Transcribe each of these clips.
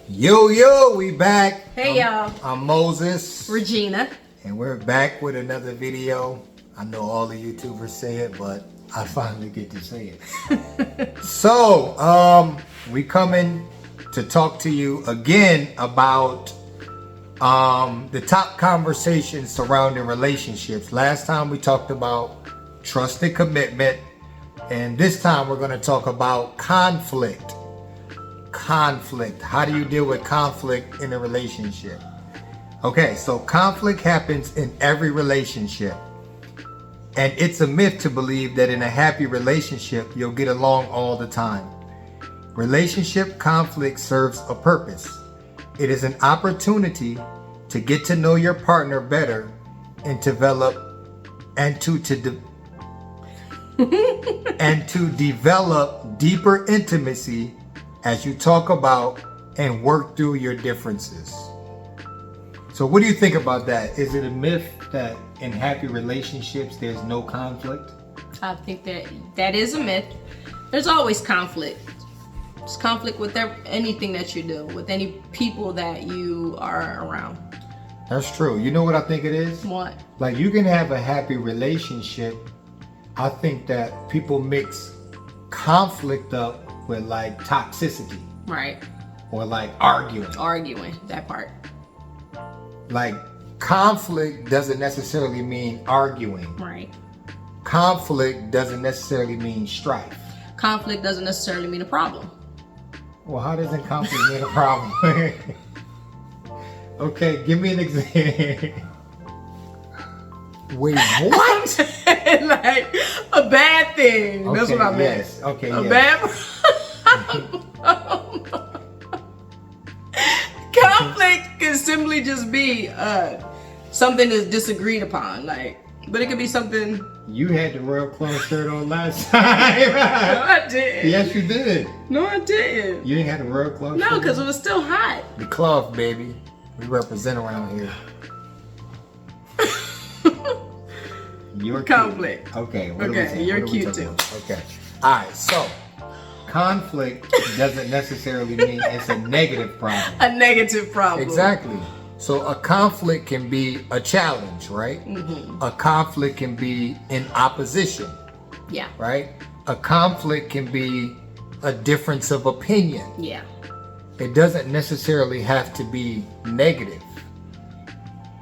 Yo, we back. Hey, y'all. I'm Moses. Regina. And we're back with another video. I know all the YouTubers say it, but I finally get to say it. So, we coming to talk to you again about the top conversations surrounding relationships. Last time we talked about trust and commitment, and this time we're going to talk about conflict. How do you deal with conflict in a relationship? Okay, so conflict happens in every relationship, and it's a myth to believe that in a happy relationship you'll get along all the time. Relationship conflict serves a purpose. It is an opportunity to get to know your partner better and develop and to develop deeper intimacy as you talk about and work through your differences. So what do you think about that? Is it a myth that in happy relationships there's no conflict? I think that is a myth. There's always conflict. There's conflict with anything that you do, with any people that you are around. That's true. You know what I think it is? What? Like, you can have a happy relationship. I think that people mix conflict up with like toxicity. Right. Or like arguing. That part. Like, conflict doesn't necessarily mean arguing. Right. Conflict doesn't necessarily mean strife. Conflict doesn't necessarily mean a problem. Well, how doesn't conflict mean a problem? Okay, give me an example. Wait, what? Like a bad thing. That's what I meant. Yes. Okay. A Yes. bad conflict can simply just be something that's disagreed upon, but it could be something. You had the Royal Club shirt on last time. No, I didn't. Yes, you did. No, I didn't. You didn't have the Royal Club shirt? No, because it was still hot. The club, baby. We represent around here. You're conflict. Cute. Okay. Okay, you're cute too. Okay. All right. So, conflict doesn't necessarily mean it's a negative problem. A negative problem. Exactly. So a conflict can be a challenge, right? Mm-hmm. A conflict can be in opposition. Yeah. Right? A conflict can be a difference of opinion. Yeah. It doesn't necessarily have to be negative.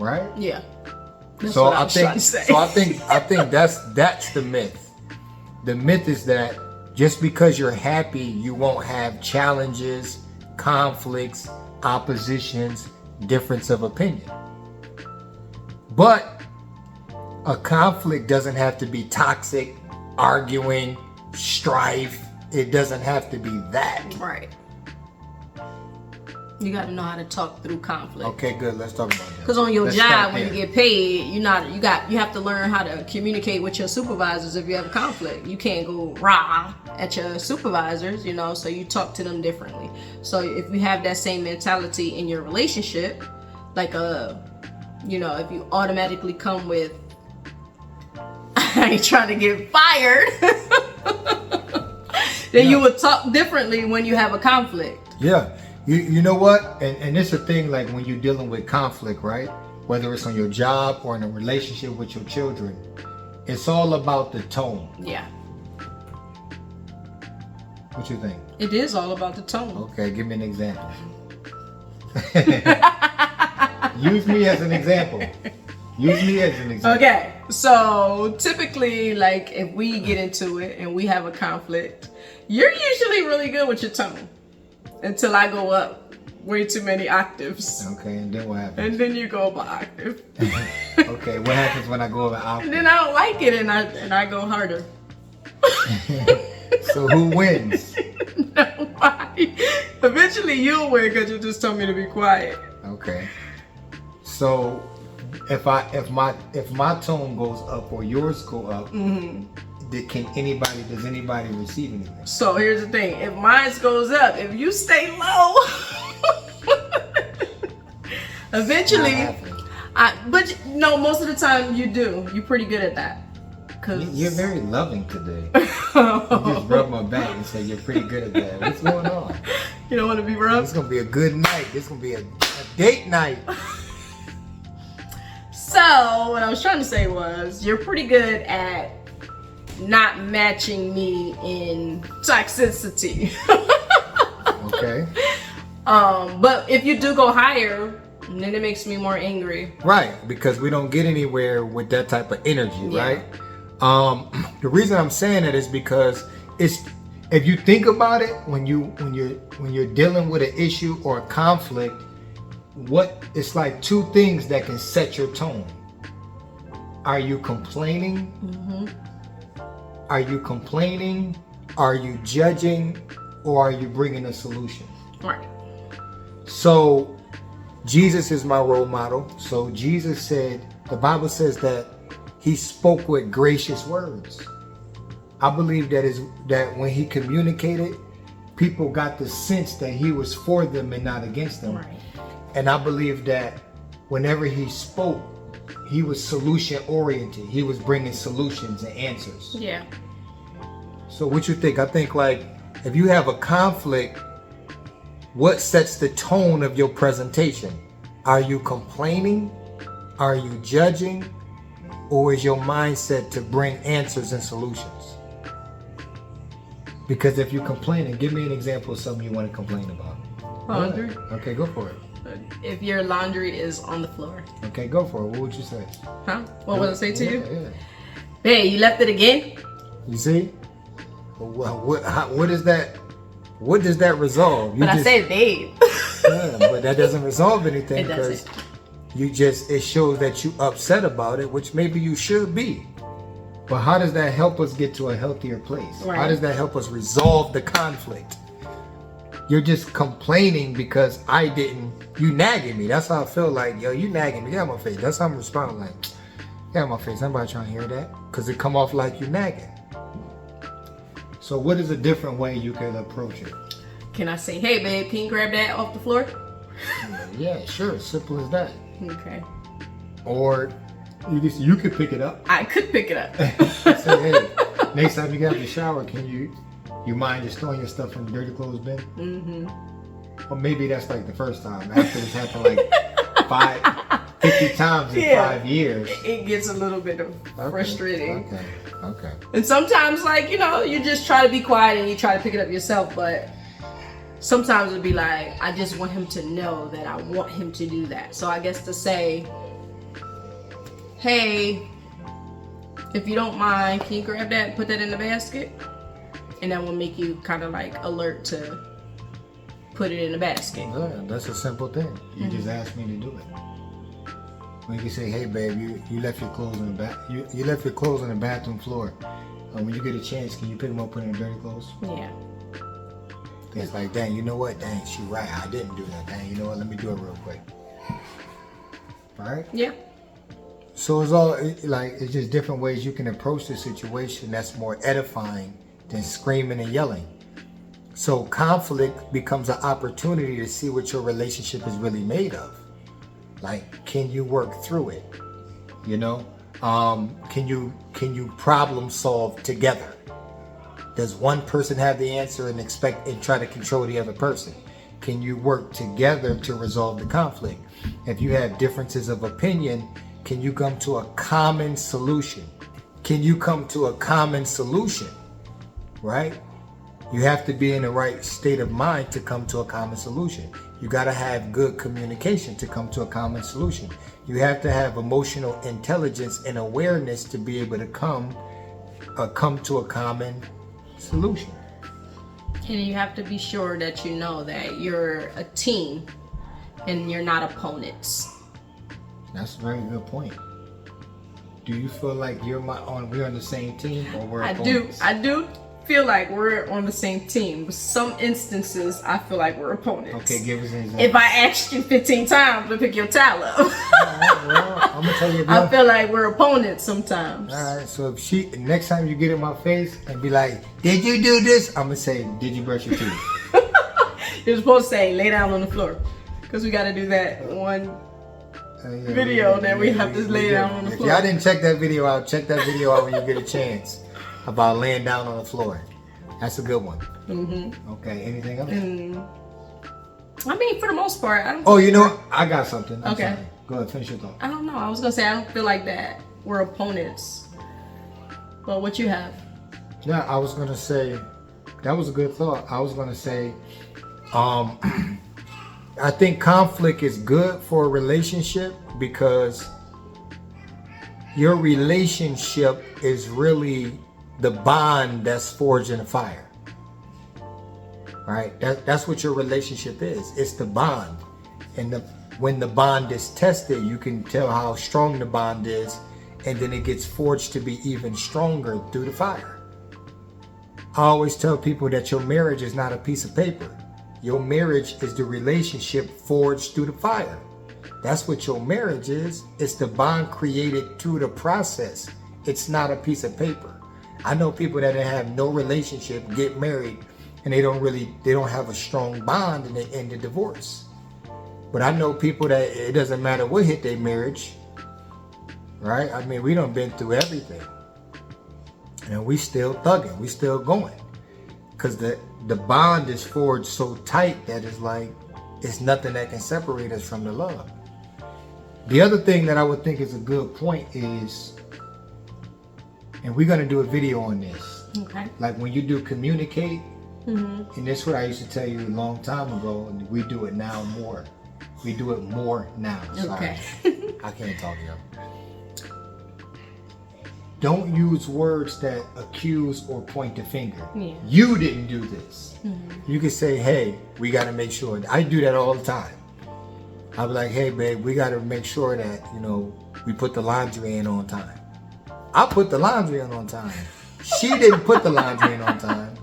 Right? Yeah. That's So what I was trying to think say. I think that's the myth. The myth is that just because you're happy, you won't have challenges, conflicts, oppositions, difference of opinion. But a conflict doesn't have to be toxic, arguing, strife. It doesn't have to be that. Right. You got to know how to talk through conflict. Okay, good. Let's talk about that. Because on your Let's job, start when there. you get paid, you have to learn how to communicate with your supervisors if you have a conflict. You can't go rah at your supervisors, so you talk to them differently. So if you have that same mentality in your relationship, if you automatically come with, I ain't trying to get fired, then you would talk differently when you have a conflict. Yeah. You know what? And it's a thing, like when you're dealing with conflict, right? Whether it's on your job or in a relationship with your children, it's all about the tone. Yeah. What you think? It is all about the tone. Okay, give me an example. Use me as an example. Okay, so typically, if we get into it and we have a conflict, you're usually really good with your tone until I go up way too many octaves. Okay, and then what happens? And then you go up an octave. Okay, what happens when I go over octave? And then I don't like it and I go harder. So who wins? Nobody. Eventually you'll win because you just told me to be quiet. Okay. So if my tone goes up or yours go up, does anybody receive anything? So here's the thing: if mine goes up, if you stay low, eventually, but no, most of the time you do. You're pretty good at that. You're very loving today. You just rub my back and say you're pretty good at that. What's going on? You don't want to be rough? It's gonna be a good night. It's gonna be a date night. So, what I was trying to say was, you're pretty good at not matching me in toxicity. Okay. But if you do go higher, then it makes me more angry. Right, because we don't get anywhere with that type of energy, Yeah. right? The reason I'm saying it is because if you think about it, when you're dealing with an issue or a conflict, it's like two things that can set your tone. Are you complaining? Are you complaining? Are you judging? Or are you bringing a solution? Right. So Jesus is my role model. So Jesus said, the Bible says that he spoke with gracious words. I believe that when he communicated, people got the sense that he was for them and not against them. Right. And I believe that whenever he spoke, he was solution oriented. He was bringing solutions and answers. Yeah. So what you think? I think like if you have a conflict, what sets the tone of your presentation? Are you complaining? Are you judging? Or is your mindset to bring answers and solutions? Because if you're complaining, give me an example of something you want to complain about. Laundry. Okay, go for it. If your laundry is on the floor. Okay, go for it. What would you say? Huh? What would I say to you? Yeah. Hey, you left it again? You see? What is that? What does that resolve? But I said babe. Yeah, but that doesn't resolve anything It because doesn't. it shows that you upset about it, which maybe you should be. But how does that help us get to a healthier place? Right. How does that help us resolve the conflict? You're just complaining because you nagging me. That's how I feel like, yo, you nagging me. Get out my face. That's how I'm responding like, get out my face. Nobody trying to hear that. Because it come off like you nagging. So what is a different way you can approach it? Can I say, hey babe, can you grab that off the floor? Yeah, sure. Simple as that. Okay. Or you could pick it up. I could pick it up. Say, hey, next time you get out the shower, can you mind just throwing your stuff in the dirty clothes bin? Mm-hmm. Or maybe that's like the first time. After it's happened like 50 times in 5 years. It gets a little bit of frustrating. Okay. And sometimes, like, you just try to be quiet and you try to pick it up yourself, but sometimes it'd be like, I just want him to know that I want him to do that. So I guess to say, hey, if you don't mind, can you grab that and put that in the basket? And that will make you kind of like alert to put it in the basket. Yeah, that's a simple thing. You just asked me to do it. When you say, hey babe, you left your clothes in the you left your clothes on the bathroom floor. When you get a chance, can you pick them up, put them in dirty clothes? Yeah. It's like, dang, you know what? Dang, she right. I didn't do that. Dang, you know what? Let me do it real quick. All right? Yeah. So it's just different ways you can approach the situation that's more edifying than screaming and yelling. So conflict becomes an opportunity to see what your relationship is really made of. Like, can you work through it? Can you problem solve together? Does one person have the answer and try to control the other person? Can you work together to resolve the conflict? If you have differences of opinion, can you come to a common solution? Right? You have to be in the right state of mind to come to a common solution. You got to have good communication to come to a common solution. You have to have emotional intelligence and awareness to be able to come to a common solution. And you have to be sure that you know that you're a team and you're not opponents. That's a very good point. Do you feel like we're on the same team or we're opponents? I do feel like we're on the same team. But some instances, I feel like we're opponents. Okay, give us an example. If I asked you 15 times to pick your towel up, well, I'm gonna tell you. I feel like we're opponents sometimes. All right, so if next time you get in my face and be like, "Did you do this?" I'm gonna say, "Did you brush your teeth?" You're supposed to say, "Lay down on the floor," because we got to do that one video that we have to lay down on the floor. If y'all didn't check that video out, check that video out when you get a chance about laying down on the floor. That's a good one. Mm-hmm. Okay, anything else? I mean, for the most part, I don't. Oh, you know, I got something. I'm Okay. sorry. Go ahead, finish your thought. I don't know. I was gonna say I don't feel like that we're opponents. But what you have? Yeah, I was gonna say that was a good thought. I was gonna say, I think conflict is good for a relationship because your relationship is really the bond that's forged in a fire. Right? That's what your relationship is. It's the bond. And when the bond is tested, you can tell how strong the bond is, and then it gets forged to be even stronger through the fire. I always tell people that your marriage is not a piece of paper. Your marriage is the relationship forged through the fire. That's what your marriage is. It's the bond created through the process. It's not a piece of paper. I know people that have no relationship, get married, and they don't have a strong bond, and they end the divorce. But I know people that it doesn't matter what hit their marriage, right? I mean, we done been through everything. And we still thugging, we still going. Because the bond is forged so tight that it's like, it's nothing that can separate us from the love. The other thing that I would think is a good point is, and we're gonna do a video on this. Okay. Like when you do communicate, and this is what I used to tell you a long time ago, and we do it now more. We do it more now. Sorry. Okay. I can't talk here. Don't use words that accuse or point the finger. Yeah. You didn't do this. You can say, hey, we got to make sure. I do that all the time. I'll be like, hey, babe, we got to make sure that, we put the laundry in on time. I put the laundry in on time. She didn't put the laundry in on time.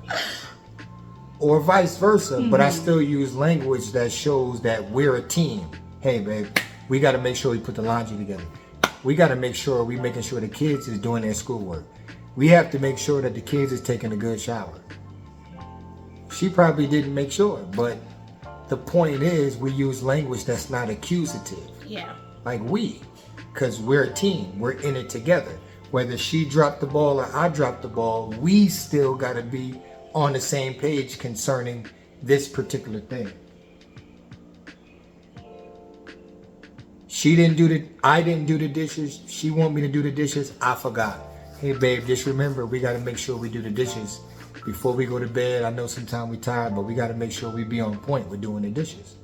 Or vice versa, but I still use language that shows that we're a team. Hey, babe, we got to make sure we put the laundry together. We got to make sure we're making sure the kids is doing their schoolwork. We have to make sure that the kids is taking a good shower. She probably didn't make sure, but the point is we use language that's not accusative. Yeah. Like because we're a team. We're in it together. Whether she dropped the ball or I dropped the ball, we still got to be on the same page concerning this particular thing. I didn't do the dishes. She want me to do the dishes. I forgot. Hey babe, just remember we got to make sure we do the dishes before we go to bed. I know sometimes we tired, but we got to make sure we be on point with doing the dishes.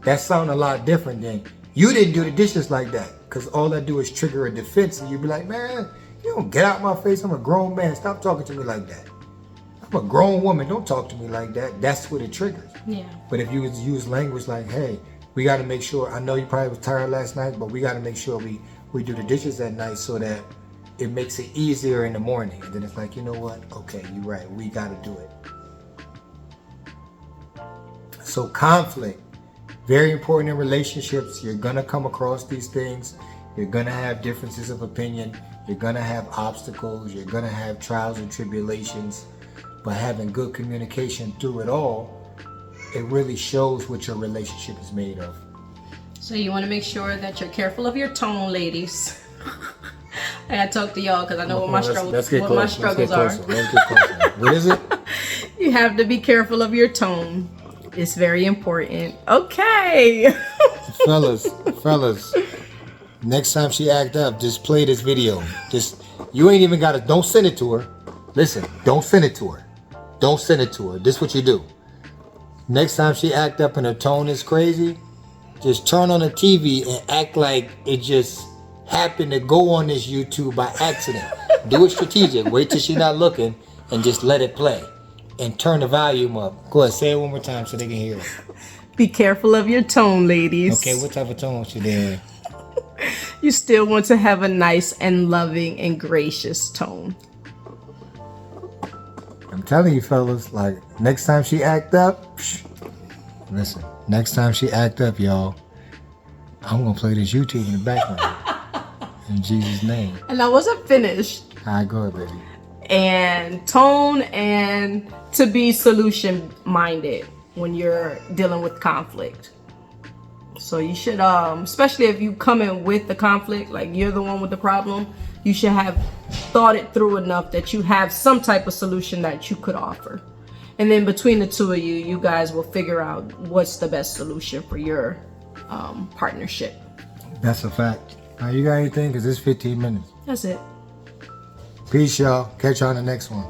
That sound a lot different than you didn't do the dishes like that, because all that do is trigger a defense, and you be like, man, you don't get out my face. I'm a grown man. Stop talking to me like that. I'm a grown woman. Don't talk to me like that. That's what it triggers. Yeah. But if you use language like, hey, we got to make sure, I know you probably was tired last night, but we got to make sure we do the dishes at night so that it makes it easier in the morning. And then it's like, you know what? Okay, you're right. We got to do it. So conflict, very important in relationships. You're going to come across these things. You're going to have differences of opinion. You're going to have obstacles. You're going to have trials and tribulations. But having good communication through it all, it really shows what your relationship is made of. So you want to make sure that you're careful of your tone, ladies. I gotta talk to y'all because I know what my struggles are. Let's get closer. What is it? You have to be careful of your tone. It's very important. Okay. fellas, next time she act up, just play this video. You ain't even gotta, don't send it to her. Listen, don't send it to her. Don't send it to her. This is what you do. Next time she act up and her tone is crazy, just turn on the TV and act like it just happened to go on this YouTube by accident. Do it strategic. Wait till she's not looking and just let it play. And turn the volume up. Go ahead, say it one more time so they can hear it. Be careful of your tone, ladies. Okay, what type of tone should they have? You still want to have a nice and loving and gracious tone. I'm telling you, fellas, like, next time she act up, listen, next time she act up, y'all, I'm going to play this YouTube in the background. In Jesus' name. And I wasn't finished. All right, go ahead, baby. And tone and to be solution minded when you're dealing with conflict. So you should, especially if you come in with the conflict, like you're the one with the problem, you should have thought it through enough that you have some type of solution that you could offer. And then between the two of you, you guys will figure out what's the best solution for your partnership. That's a fact. Now, you got anything? Because it's 15 minutes. That's it. Peace, y'all. Catch you on the next one.